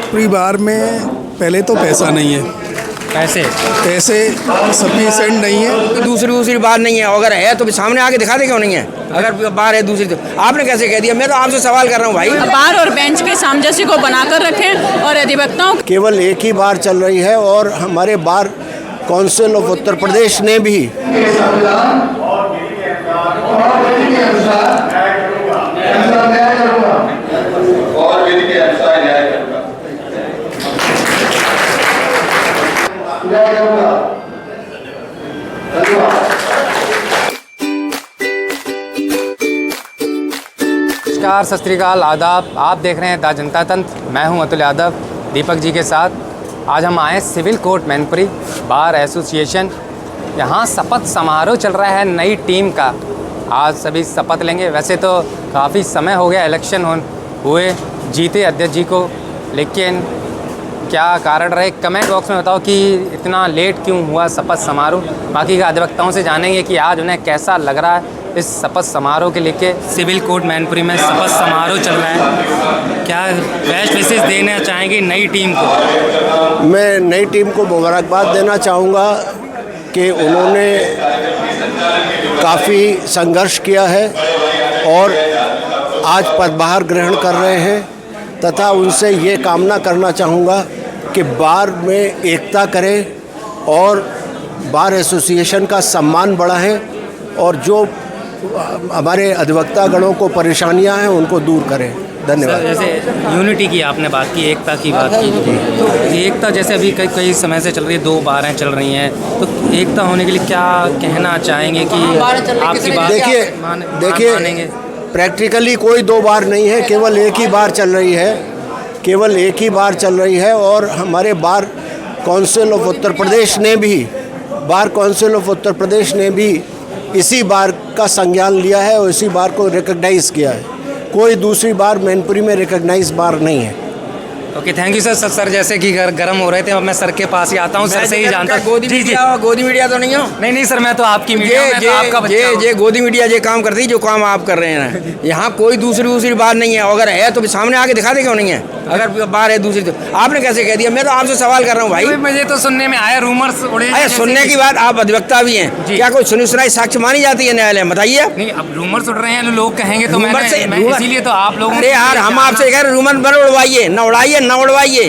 पूरी बार में पहले तो पैसा नहीं है, पैसे सफिशिएंट नहीं है। दूसरी बात नहीं है, अगर है तो सामने आके दिखा दे क्यों नहीं है। अगर बार है दूसरी तो आपने कैसे कह दिया। मैं तो आपसे सवाल कर रहा हूँ भाई। बार और बेंच के सामंजस्य को बनाकर रखें और अधिवक्ताओं केवल एक ही बार चल रही है और हमारे bar council of Uttar Pradesh ने भी नमस्कार, सत श्री अकाल, आदाब। आप देख रहे हैं द जनता तंत्र। मैं हूं अतुल यादव दीपक जी के साथ। आज हम आए civil court Mainpuri bar association. यहां शपथ समारोह चल रहा है नई टीम का। आज सभी शपथ लेंगे। वैसे तो काफ़ी समय हो गया इलेक्शन हुए, जीते अध्यक्ष जी को, लेकिन क्या कारण रहे कमेंट बॉक्स में बताओ कि इतना लेट क्यों हुआ शपथ समारोह। बाकी का अधिवक्ताओं से जानेंगे कि आज उन्हें कैसा लग रहा है इस शपथ समारोह के लेके। सिविल कोर्ट मैनपुरी में शपथ समारोह चल रहा है। क्या बेस्ट विशेष देना चाहेंगे नई टीम को? मैं नई टीम को मुबारकबाद देना चाहूँगा कि उन्होंने काफ़ी संघर्ष किया है और आज पदभार ग्रहण कर रहे हैं, तथा उनसे ये कामना करना चाहूँगा कि बार में एकता करें और बार एसोसिएशन का सम्मान बढ़ाएं और जो हमारे अधिवक्ता गणों को परेशानियां हैं उनको दूर करें। धन्यवाद। जैसे यूनिटी की आपने बात की, एकता की बात की, तो एकता जैसे अभी कई समय से चल रही है, 2 बारें चल रही हैं, तो एकता होने के लिए क्या कहना चाहेंगे कि आपकी बात देखिए प्रैक्टिकली कोई 2 बार नहीं है, केवल एक ही बार चल रही है और हमारे bar council of Uttar Pradesh ने भी इसी बार का संज्ञान लिया है और इसी बार को रिकॉग्नाइज़ किया है। कोई दूसरी बार मैनपुरी में रिकॉग्नाइज बार नहीं है। Okay, thank you sir. Sir जैसे कि गर्म हो रहे थे, अब मैं सर के पास ही आता हूँ। सर से ही जानता हूँ। गोदी मीडिया तो नहीं हो? नहीं सर, मैं तो आपकी मीडिया ये गोदी मीडिया ये काम करती है जो काम आप कर रहे हैं। यहाँ कोई दूसरी बात नहीं है, अगर है तो सामने आके दिखा दे क्यों नहीं है। अगर बार है दूसरी तो आपने कैसे कह दिया। मैं तो आपसे सवाल कर रहा हूँ भाई। मुझे तो सुनने में आया, रूमर्स उड़े। सुनने की बात, आप अधिवक्ता भी हैं, क्या कोई सुनी साक्ष्य मानी जाती है न्यायालय में? बताइए। नहीं, अब रूमर्स उड़ रहे हैं, लोग कहेंगे तो इसीलिए तो आप लोग। अरे यार, हम आपसे कह रहे रूमर न उड़वाइए।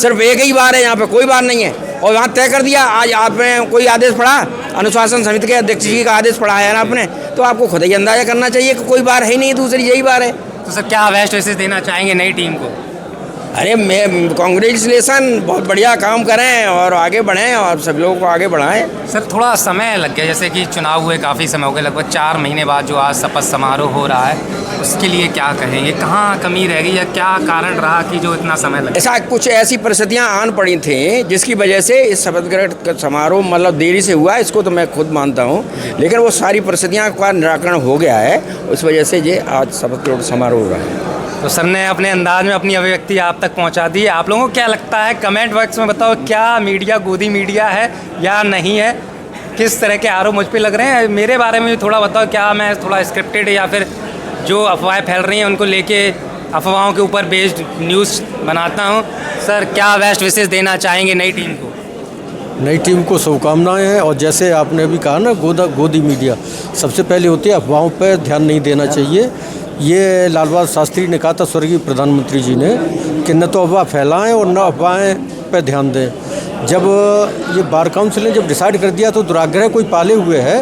सिर्फ एक ही बार है, यहाँ पे कोई बार नहीं है और वहाँ तय कर दिया। आज आपने कोई आदेश पढ़ा, अनुशासन समिति के अध्यक्ष जी का आदेश पढ़ा है ना आपने, तो आपको खुद ही अंदाजा करना चाहिए कि कोई बार है ही नहीं, दूसरी यही बार है। तो सर क्या बेस्ट विशेष देना चाहेंगे नई टीम को? अरे मैं कांग्रेचुलेसन, बहुत बढ़िया काम करें और आगे बढ़ें और सब लोगों को आगे बढ़ाएं। सर थोड़ा समय लग गया, जैसे कि चुनाव हुए काफ़ी समय हो गया, लगभग 4 महीने बाद जो आज शपथ समारोह हो रहा है, उसके लिए क्या कहेंगे? कहाँ कमी रह गई या क्या कारण रहा कि जो इतना समय लगा? ऐसी परिस्थितियाँ आन पड़ी थी जिसकी वजह से इस शपथ ग्रहण समारोह मतलब देरी से हुआ, इसको तो मैं खुद मानता हूँ, लेकिन वो सारी परिस्थितियाँ का निराकरण हो गया है, उस वजह से ये आज शपथ ग्रहण समारोह हो रहा है। तो सर ने अपने अंदाज में अपनी अभिव्यक्ति आप तक पहुंचा दी। आप लोगों को क्या लगता है? कमेंट बॉक्स में बताओ, क्या मीडिया गोदी मीडिया है या नहीं है? किस तरह के आरोप मुझ पे लग रहे हैं? मेरे बारे में भी थोड़ा बताओ, क्या मैं थोड़ा स्क्रिप्टेड या फिर जो अफवाहें फैल रही हैं उनको लेके अफवाहों के ऊपर बेस्ड न्यूज़ बनाता हूँ। सर क्या बेस्ट विशेष देना चाहेंगे नई टीम को? नई टीम को शुभकामनाएं हैं। और जैसे आपने अभी कहा ना, गोदी मीडिया सबसे पहले होती है, अफवाहों पर ध्यान नहीं देना चाहिए। ये लाल बहादुर शास्त्री ने कहा था, स्वर्गीय प्रधानमंत्री जी ने, कि न तो अफवाह फैलाएं और न अफवाहें पर ध्यान दें। जब ये बार काउंसिल ने जब डिसाइड कर दिया तो दुराग्रह कोई पाले हुए है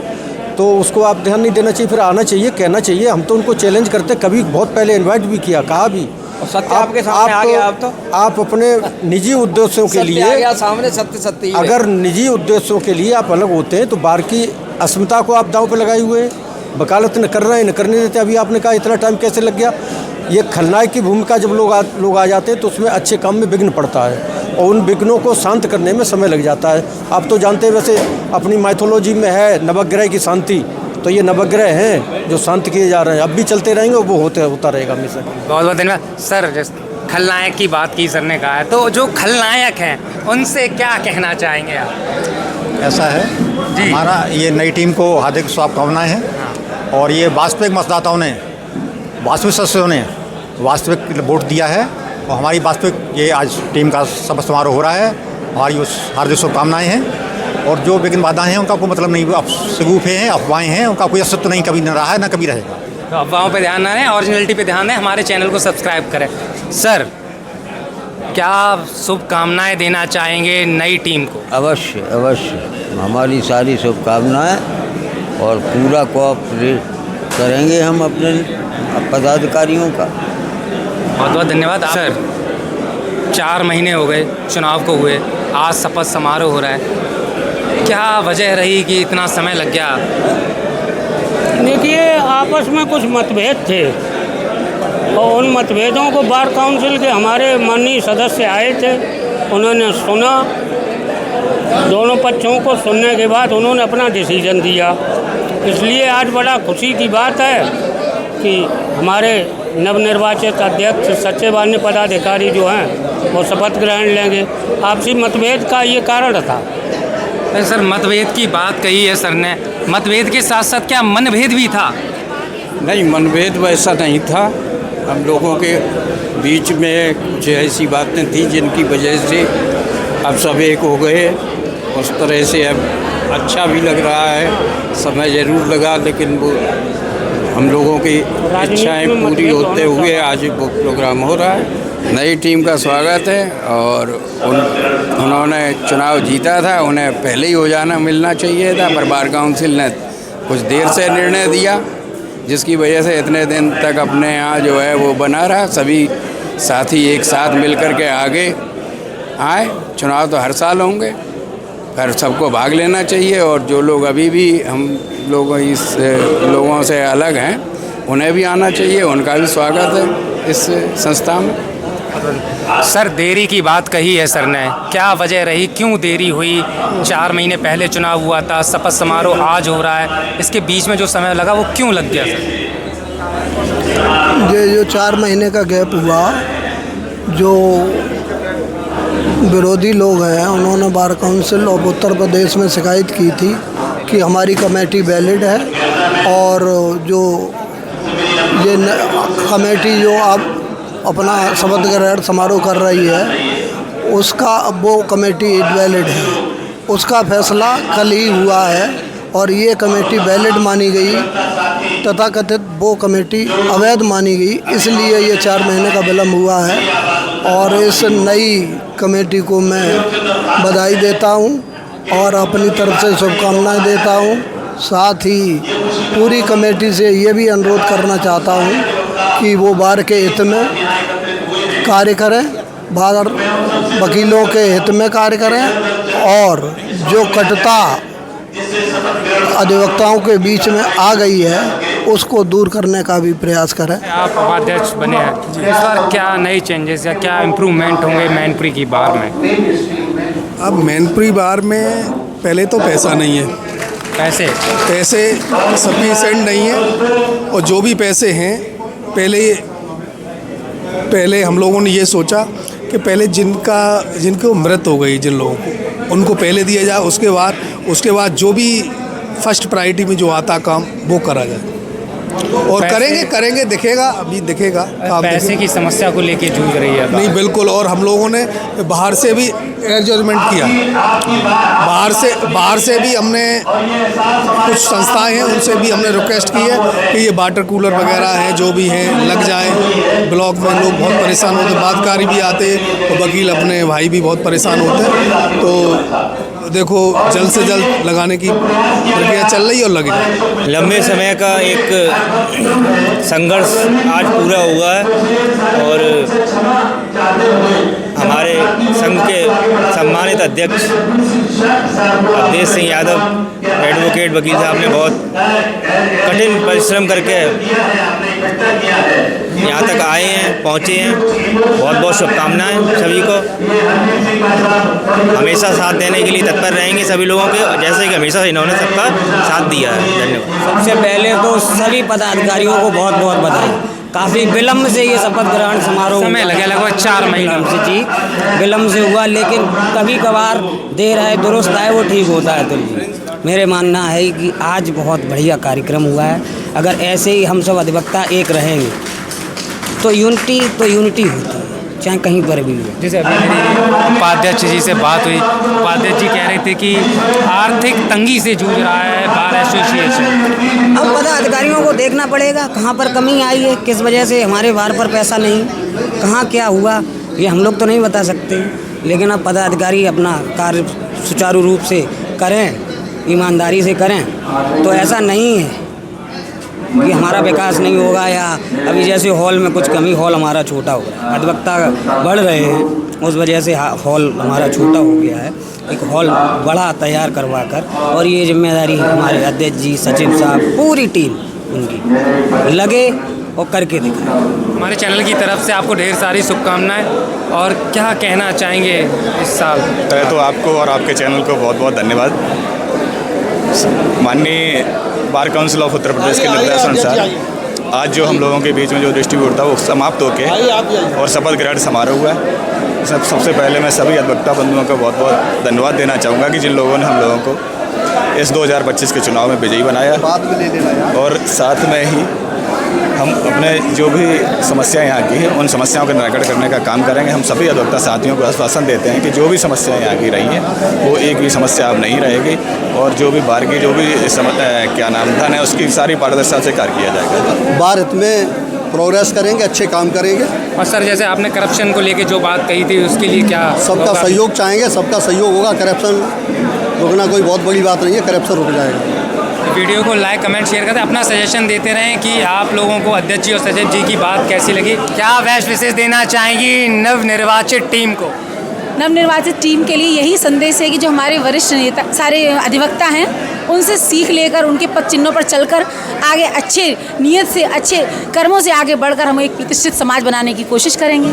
तो उसको आप ध्यान नहीं देना चाहिए, फिर आना चाहिए, कहना चाहिए। हम तो उनको चैलेंज करते, कभी बहुत पहले इन्वाइट भी किया, कहा भी। सत्य आपके सामने आ गया। आप अपने निजी उद्देश्यों के लिए सामने सत्य अगर निजी उद्देश्यों के लिए आप अलग होते हैं तो बार की अस्मिता को आप दांव पर लगाए हुए हैं। वकालत न कर रहे हैं, न करने देते। अभी आपने कहा इतना टाइम कैसे लग गया? ये खलनायक की भूमिका जब लोग आ जाते हैं तो उसमें अच्छे काम में विघ्न पड़ता है और उन विघ्नों को शांत करने में समय लग जाता है। आप तो जानते हैं, वैसे अपनी माइथोलॉजी में है नवग्रह की शांति, तो ये नवग्रह हैं जो शांत किए जा रहे हैं, अब भी चलते रहेंगे, वो होता रहेगा हमेशा। बहुत बहुत धन्यवाद सर। खलनायक की बात की सर ने कहा है, तो जो खलनायक हैं उनसे क्या कहना चाहेंगे आप? ऐसा है जी, हमारा ये नई टीम को हार्दिक शुभकामनाएं हैं और ये वास्तविक मतदाताओं ने वास्तविक सदस्यों ने वास्तविक वोट दिया है और हमारी वास्तविक ये आज टीम का शपथ समारोह हो रहा है। हमारी उस हार्दिक शुभकामनाएँ हैं और जो विघ्न बाधाएँ हैं उनका कोई मतलब नहीं, शगुफे हैं, अफवाहें हैं, उनका कोई अस्तित्व नहीं, कभी न रहा है ना कभी रहेगा। तो अफवाहों पे ध्यान ना दें, ओरिजिनलिटी पे ध्यान दें, हमारे चैनल को सब्सक्राइब करें। सर, क्या शुभकामनाएँ देना चाहेंगे नई टीम को? अवश्य अवश्य, हमारी सारी शुभकामनाएं और पूरा कोऑपरेट करेंगे हम अपने पदाधिकारियों का। बहुत बहुत धन्यवाद। सर, 4 महीने हो गए चुनाव को हुए, आज शपथ समारोह हो रहा है, क्या वजह रही कि इतना समय लग गया? देखिए, आपस में कुछ मतभेद थे और उन मतभेदों को बार काउंसिल के हमारे माननीय सदस्य आए थे, उन्होंने सुना, दोनों पक्षों को सुनने के बाद उन्होंने अपना डिसीजन दिया। इसलिए आज बड़ा खुशी की बात है कि हमारे नवनिर्वाचित अध्यक्ष सच्चे मान्य पदाधिकारी जो हैं वो शपथ ग्रहण लेंगे। आपसी मतभेद का ये कारण था। सर, मतभेद की बात कही है सर ने, मतभेद के साथ साथ क्या मनभेद भी था? नहीं, मनभेद वैसा नहीं था। हम लोगों के बीच में कुछ ऐसी बातें थी जिनकी वजह से अब सब एक हो गए। उस तरह से अब अच्छा भी लग रहा है। समय ज़रूर लगा, लेकिन वो हम लोगों की इच्छाएं पूरी होते हुए आज वो प्रोग्राम हो रहा है। नई टीम का स्वागत है और उन्होंने चुनाव जीता था, उन्हें पहले ही हो जाना मिलना चाहिए था, पर बार काउंसिल ने कुछ देर से निर्णय दिया, जिसकी वजह से इतने दिन तक अपने यहाँ जो है वो बना रहा। सभी साथी एक साथ मिल कर के आगे आए। चुनाव तो हर साल होंगे, पर सबको भाग लेना चाहिए और जो लोग अभी भी हम लोग इस लोगों से अलग हैं उन्हें भी आना चाहिए। उनका भी स्वागत है इस संस्था में। सर, देरी की बात कही है सर ने, क्या वजह रही, क्यों देरी हुई? 4 महीने पहले चुनाव हुआ था, शपथ समारोह आज हो रहा है, इसके बीच में जो समय लगा वो क्यों लग गया सर? ये जो 4 महीने का गैप हुआ, जो विरोधी लोग हैं उन्होंने bar council of Uttar Pradesh में शिकायत की थी कि हमारी कमेटी वैलिड है और जो ये कमेटी जो अब अपना शपथ ग्रहण समारोह कर रही है उसका वो कमेटी वैलिड है। उसका फैसला कल ही हुआ है और ये कमेटी वैलिड मानी गई, तथाकथित वो कमेटी अवैध मानी गई, इसलिए ये 4 महीने का विलम्ब हुआ है। और इस नई कमेटी को मैं बधाई देता हूँ और अपनी तरफ से शुभकामनाएं देता हूँ। साथ ही पूरी कमेटी से ये भी अनुरोध करना चाहता हूँ कि वो बार के हित में कार्य करें, बार वकीलों के हित में कार्य करें और जो कटुता अधिवक्ताओं के बीच में आ गई है उसको दूर करने का भी प्रयास करें। आप उपाध्यक्ष बने हैं, इस बार क्या नई चेंजेस या क्या इम्प्रूवमेंट होंगे मैनपुरी की बार में? अब मैनपुरी बार में पहले तो पैसा नहीं है, पैसे सफिशिएंट नहीं है और जो भी पैसे हैं पहले हम लोगों ने ये सोचा कि पहले जिनको मृत हो गई जिन लोगों को उनको पहले दिया जाए, उसके बाद जो भी फर्स्ट प्रायोरिटी में जो आता काम वो करा जाए और करेंगे दिखेगा, अभी दिखेगा काम। पैसे की समस्या को लेके जूझ रही है? नहीं, बिल्कुल। और हम लोगों ने बाहर से भी एडजस्टमेंट किया, बाहर से भी हमने कुछ संस्थाएं हैं उनसे भी हमने रिक्वेस्ट की है कि ये वाटर कूलर वगैरह हैं जो भी हैं लग जाए। ब्लॉक में लोग बहुत परेशान होते, बातकारी भी आते और वकील अपने भाई भी बहुत परेशान होते। तो देखो जल्द से जल्द लगाने की प्रक्रिया चल रही है और लगेगी। लंबे समय का एक संघर्ष आज पूरा हुआ है और हमारे संघ के सम्मानित अध्यक्ष अवधेश सिंह यादव एडवोकेट वकील साहब ने बहुत कठिन परिश्रम करके यहाँ तक आए हैं, पहुँचे हैं। बहुत बहुत शुभकामनाएं सभी को। हमेशा साथ देने के लिए तत्पर रहेंगे सभी लोगों के, जैसे कि हमेशा इन्होंने सबका साथ दिया है। धन्यवाद। सबसे पहले तो सभी पदाधिकारियों को बहुत बहुत बधाई। काफ़ी विलम्ब से ये शपथ ग्रहण समारोह समय लगे, लगभग 4 महीने से जी विलम्ब से हुआ, लेकिन कभी कभार देर है दुरुस्त है वो ठीक होता है। तो जी मेरे मानना है कि आज बहुत बढ़िया कार्यक्रम हुआ है। अगर ऐसे ही हम सब अधिवक्ता एक रहेंगे तो यूनिटी होती है, चाहे कहीं पर भी हो। जैसे अभी मेरी उपाध्यक्ष जी से बात हुई, उपाध्यक्ष जी कह रहे थे कि आर्थिक तंगी से जूझ रहा है बार एसोसिएशन। अब पदाधिकारियों को देखना पड़ेगा कहाँ पर कमी आई है, किस वजह से हमारे बार पर पैसा नहीं, कहाँ क्या हुआ, ये हम लोग तो नहीं बता सकते। लेकिन अब पदाधिकारी अपना कार्य सुचारू रूप से करें, ईमानदारी से करें, तो ऐसा नहीं है कि हमारा विकास नहीं होगा या अभी जैसे हॉल में कुछ कमी, हॉल हमारा छोटा हो रहा है, अधिवक्ता बढ़ रहे हैं, उस वजह से हॉल हमारा छोटा हो गया है। एक हॉल बड़ा तैयार करवा कर, और ये जिम्मेदारी हमारे अध्यक्ष जी, सचिव साहब, पूरी टीम उनकी लगे और करके दिखाए। हमारे चैनल की तरफ से आपको ढेर सारी शुभकामनाएं, और क्या कहना चाहेंगे इस साल? पहले तो आपको और आपके चैनल को बहुत बहुत धन्यवाद। माननीय bar council of Uttar Pradesh के निर्देशानुसार आज जो हम लोगों के बीच में जो डिस्ट्रीब्यूट था वो समाप्त होके और शपथ ग्रहण समारोह हुआ है। सबसे पहले मैं सभी अधिवक्ता बंधुओं को बहुत बहुत धन्यवाद देना चाहूँगा कि जिन लोगों ने हम लोगों को इस 2025 के चुनाव में विजयी बनाया, और साथ में ही हम अपने जो भी समस्याएं यहाँ की हैं उन समस्याओं को निराकरण करने का काम करेंगे। हम सभी अधिवक्ता साथियों को आश्वासन देते हैं कि जो भी समस्याएं यहाँ की रही हैं वो एक भी समस्या अब नहीं रहेगी, और जो भी बार की जो भी क्या नाम धन है उसकी सारी पारदर्शिता से कार्य किया जाएगा। बार में प्रोग्रेस करेंगे, अच्छे काम करेंगे। और सर, जैसे आपने करप्शन को लेके जो बात कही थी उसके लिए क्या सबका सहयोग चाहेंगे, सबका सहयोग होगा। करप्शन रुकना कोई बहुत बड़ी बात नहीं है, करप्शन रुक जाएगा। वीडियो को लाइक, कमेंट, शेयर करते अपना सजेशन देते रहें कि आप लोगों को अध्यक्ष जी और सचिव जी की बात कैसी लगी। क्या बेस्ट विशेष देना चाहेंगी नवनिर्वाचित टीम को? नवनिर्वाचित टीम के लिए यही संदेश है कि जो हमारे वरिष्ठ नेता सारे अधिवक्ता हैं उनसे सीख लेकर उनके पद चिन्हों पर चलकर आगे अच्छे नियत से, अच्छे कर्मों से आगे बढ़कर हम एक प्रतिष्ठित समाज बनाने की कोशिश करेंगे।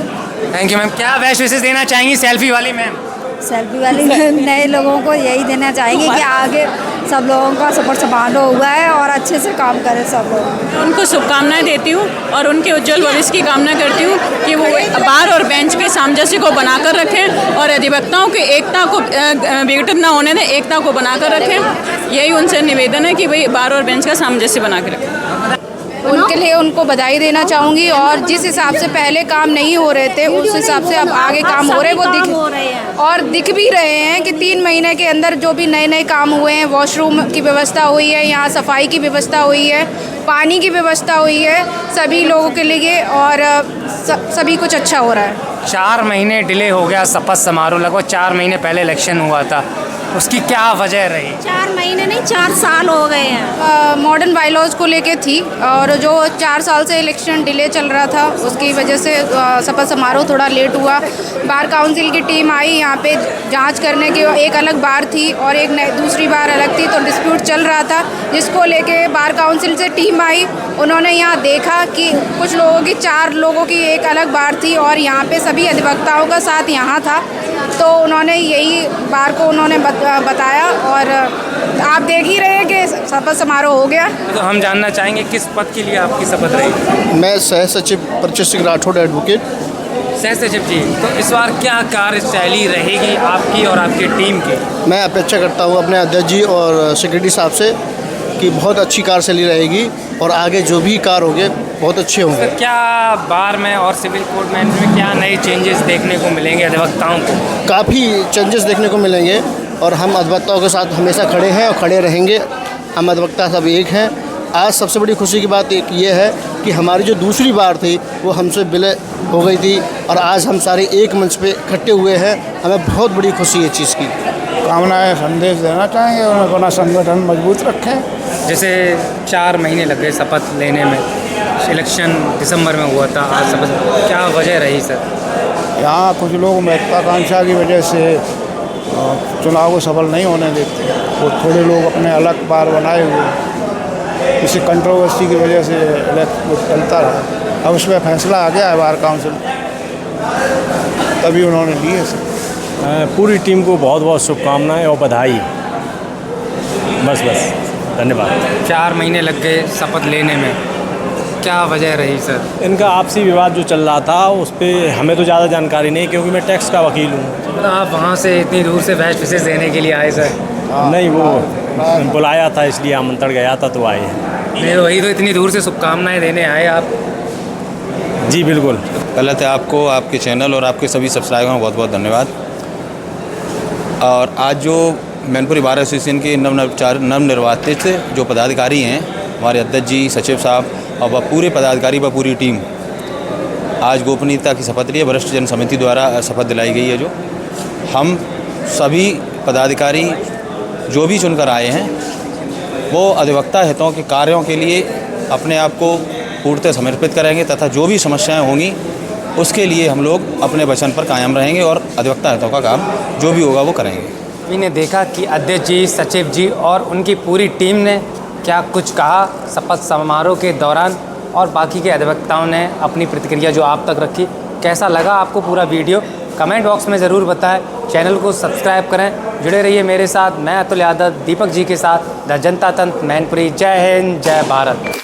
Thank you ma'am. क्या बेस्ट विशेष देना चाहेंगी सेल्फी वाली मैम? सेल्फी वाली नए लोगों को यही देना चाहेंगे कि आगे सब लोगों का सफर समारोह हुआ है और अच्छे से काम करें सब लोग। उनको शुभकामनाएं देती हूँ और उनके उज्जवल भविष्य की कामना करती हूँ कि वो बार और बेंच के सामंजस्य को बनाकर रखें और अधिवक्ताओं की एकता को विघटित न होने दें, एकता को बनाकर रखें। यही उनसे निवेदन है कि भाई बार और बेंच का सामंजस्य बना के रखें। उनके लिए उनको बधाई देना चाहूँगी, और जिस हिसाब से पहले काम नहीं हो रहे थे उस हिसाब से अब आगे काम हो रहे हैं, वो दिख भी रहे हैं कि 3 महीने के अंदर जो भी नए नए काम हुए हैं, वॉशरूम की व्यवस्था हुई है, यहाँ सफाई की व्यवस्था हुई है, पानी की व्यवस्था हुई है सभी लोगों के लिए, और सभी कुछ अच्छा हो रहा है। 4 महीने डिले हो गया शपथ समारोह, लगभग 4 महीने पहले इलेक्शन हुआ था, उसकी क्या वजह रही? 4 महीने नहीं, 4 साल हो गए हैं। मॉडर्न बायलॉज को लेके थी, और जो 4 साल से इलेक्शन डिले चल रहा था उसकी वजह से शपथ समारोह थोड़ा लेट हुआ। बार काउंसिल की टीम आई यहाँ पे जांच करने की, एक अलग बार थी और एक दूसरी बार अलग थी, तो डिस्प्यूट चल रहा था जिसको लेके बार काउंसिल से टीम आई। उन्होंने यहाँ देखा कि कुछ लोगों की 4 लोगों की एक अलग बार थी और यहाँ पे सभी अधिवक्ताओं का साथ यहाँ था, तो उन्होंने यही बार को उन्होंने बताया, और आप देख ही रहे हैं कि शपथ समारोह हो गया। तो हम जानना चाहेंगे किस पद के लिए आपकी शपथ रही? मैं सह सचिव परिचय सिंह राठौड़ एडवोकेट। सह सचिव जी, तो इस बार क्या कार्यशैली रहेगी आपकी और आपकी टीम की? मैं अपेक्षा करता हूँ अपने अध्यक्ष जी और सेक्रेटरी साहब से कि बहुत अच्छी कार्यशैली रहेगी और आगे जो भी कार्य होंगे बहुत अच्छे होंगे। क्या बार में और सिविल कोर्ट में क्या नए चेंजेस देखने को मिलेंगे अधिवक्ताओं को? काफ़ी चेंजेस देखने को मिलेंगे और हम अधिवक्ताओं के साथ हमेशा खड़े हैं और खड़े रहेंगे। हम अधिवक्ता सब एक हैं। आज सबसे बड़ी खुशी की बात एक ये है कि हमारी जो दूसरी बार थी वो हमसे विलय हो गई थी और आज हम सारे एक मंच पे इकट्ठे हुए हैं। हमें बहुत बड़ी खुशी है इस चीज़ की। कामनाएं संदेश देना चाहेंगे उन्हें अपना संगठन मजबूत रखें। जैसे 4 महीने लग गए शपथ लेने में, इलेक्शन दिसंबर में हुआ था, आज शपथ, क्या वजह रही सर? यहाँ कुछ लोग महत्वाकांक्षा की वजह से चुनाव को सफल नहीं होने देते। वो थोड़े लोग अपने अलग बार बनाए हुए किसी कंट्रोवर्सी की वजह से चलता रहा। अब उसमें फैसला आ गया है बार काउंसिल, तभी उन्होंने लिए सर। पूरी टीम को बहुत बहुत शुभकामनाएं और बधाई। बस धन्यवाद। 4 महीने लग गए शपथ लेने में, क्या वजह रही सर? इनका आपसी विवाद जो चल रहा था उस पर हमें तो ज़्यादा जानकारी नहीं, क्योंकि मैं टैक्स का वकील हूँ। मतलब आप वहाँ से इतनी दूर से बहस विशेष देने के लिए आए सर? नहीं, वो बुलाया था इसलिए आमंत्रण गया था तो आए हैं। नहीं, वही तो इतनी दूर से शुभकामनाएं देने आए आप। जी बिल्कुल। गलत है। आपको, आपके चैनल और आपके सभी सब्सक्राइबरों को बहुत बहुत धन्यवाद। और आज जो मैनपुरी बार एसोसिएशन के नवनिर्वाचित जो पदाधिकारी हैं, हमारे अध्यक्ष जी, सचिव साहब और वह पूरे पदाधिकारी व पूरी टीम आज गोपनीयता की शपथ ली है। वरिष्ठ जन समिति द्वारा शपथ दिलाई गई है। जो हम सभी पदाधिकारी जो भी चुनकर आए हैं वो अधिवक्ता हितों के कार्यों के लिए अपने आप को पूर्णतः समर्पित करेंगे तथा जो भी समस्याएं होंगी उसके लिए हम लोग अपने वचन पर कायम रहेंगे और अधिवक्ता हितों का काम जो भी होगा वो करेंगे। ने देखा कि अध्यक्ष जी, सचिव जी और उनकी पूरी टीम ने क्या कुछ कहा शपथ समारोह के दौरान, और बाकी के अधिवक्ताओं ने अपनी प्रतिक्रिया जो आप तक रखी। कैसा लगा आपको पूरा वीडियो कमेंट बॉक्स में ज़रूर बताएं। चैनल को सब्सक्राइब करें, जुड़े रहिए मेरे साथ। मैं अतुल यादव दीपक जी के साथ, द जनता तंत्र मैनपुरी। जय हिंद, जय भारत।